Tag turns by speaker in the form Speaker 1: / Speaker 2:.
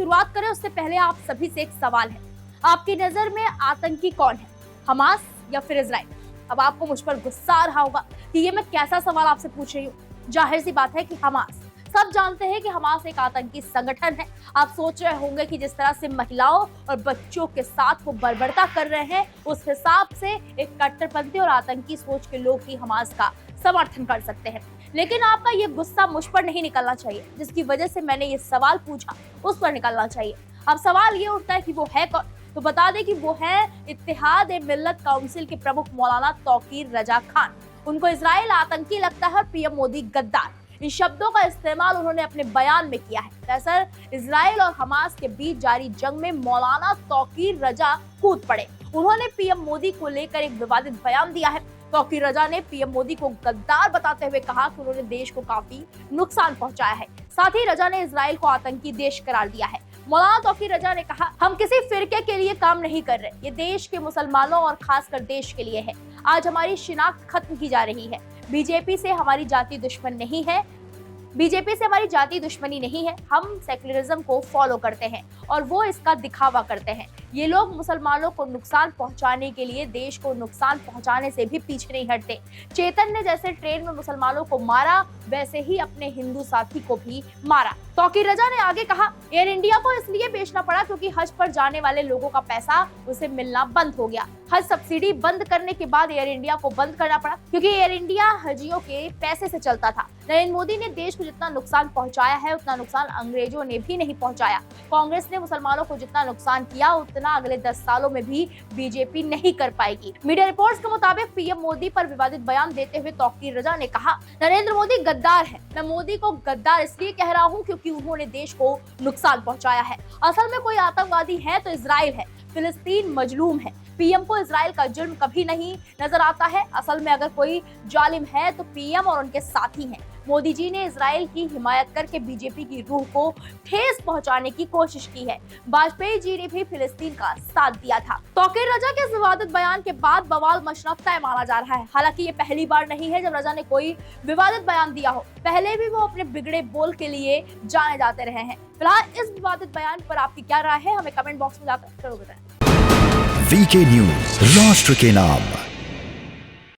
Speaker 1: शुरुआत करें उससे पहले आप सभी से एक सवाल है, आपकी नजर में आतंकी कौन है, हमास या फिर इजराइल? अब आपको मुझ पर गुस्सा आ रहा होगा कि ये मैं कैसा सवाल आपसे पूछ रही हूँ। जाहिर सी बात है कि हमास, सब जानते हैं कि हमास एक आतंकी संगठन है। आप सोच रहे होंगे कि जिस तरह से महिलाओं और बच्चों के साथ वो बर्बरता कर रहे हैं, उस हिसाब से एक कट्टरपंथी और आतंकी सोच के लोग ही हमास का समर्थन कर सकते हैं। लेकिन आपका ये गुस्सा मुझ पर नहीं निकलना चाहिए, जिसकी वजह से मैंने ये सवाल पूछा उस पर निकलना चाहिए। अब सवाल ये उठता है कि वो है कौन, तो बता दें कि वो है इत्तेहाद-ए-मिल्लत काउंसिल के प्रमुख मौलाना तौकीर रजा खान। उनको इजराइल आतंकी लगता है और पीएम मोदी गद्दार, इन शब्दों का इस्तेमाल उन्होंने अपने बयान में किया है। दरअसल इजराइल और हमास के बीच जारी जंग में मौलाना तौकीर रजा कूद पड़े। उन्होंने पीएम मोदी को लेकर एक विवादित बयान दिया है। तौकीर रजा ने पीएम मोदी को गद्दार बताते हुए कहा कि उन्होंने देश को काफी नुकसान पहुंचाया है। साथ ही रजा ने इजराइल को आतंकी देश करार दिया है। मौलाना तौकीर रजा ने कहा, हम किसी फिरके के लिए काम नहीं कर रहे, ये देश के मुसलमानों और खासकर देश के लिए है। आज हमारी शिनाख्त खत्म की जा रही है। बीजेपी से हमारी जाति दुश्मन नहीं है, बीजेपी से हमारी जाति दुश्मनी नहीं है। हम सेक्युलरिज्म को फॉलो करते हैं और वो इसका दिखावा करते हैं। ये लोग मुसलमानों को नुकसान पहुंचाने के लिए देश को नुकसान पहुंचाने से भी पीछे नहीं हटते। चेतन ने जैसे ट्रेन में मुसलमानों को मारा, वैसे ही अपने हिंदू साथी को भी मारा। तौकीर रजा ने आगे कहा, एयर इंडिया को इसलिए बेचना पड़ा क्योंकि हज पर जाने वाले लोगों का पैसा उसे मिलना बंद हो गया। हज सब्सिडी बंद करने के बाद एयर इंडिया को बंद करना पड़ा क्योंकि एयर इंडिया हजियों के पैसे से चलता था। नरेंद्र मोदी ने देश को जितना नुकसान पहुंचाया है, उतना नुकसान अंग्रेजों ने भी नहीं पहुंचाया। कांग्रेस ने मुसलमानों को जितना नुकसान किया, उतना अगले 10 सालों में भी बीजेपी नहीं कर पाएगी। मीडिया रिपोर्ट्स के मुताबिक पीएम मोदी पर विवादित बयान देते हुए तौकीर रजा ने कहा, नरेंद्र मोदी गद्दार है। मैं मोदी को गद्दार इसलिए कह रहा हूँ क्योंकि उन्होंने देश को नुकसान पहुंचाया है। असल में कोई आतंकवादी है तो इजराइल है, फिलिस्तीन मजलूम है। पीएम को इजराइल का जुर्म कभी नहीं नजर आता है। असल में अगर कोई जालिम है तो पीएम और उनके साथी हैं। मोदी जी ने इजराइल की हिमायत करके बीजेपी की रूह को ठेस पहुंचाने की कोशिश की है। वाजपेयी जी ने भी फिलिस्तीन का साथ दिया था। तौकीर रजा के इस विवादित बयान के बाद बवाल मचना तय माना जा रहा है। हालांकि ये पहली बार नहीं है जब रजा ने कोई विवादित बयान दिया हो। पहले भी वो अपने बिगड़े बोल के लिए जाने जाते रहे हैं। फिलहाल इस विवादित बयान पर आपकी क्या राय है, हमें कमेंट बॉक्स में जाकर जरूर बताएं।
Speaker 2: वीके न्यूज, राष्ट्र के नाम।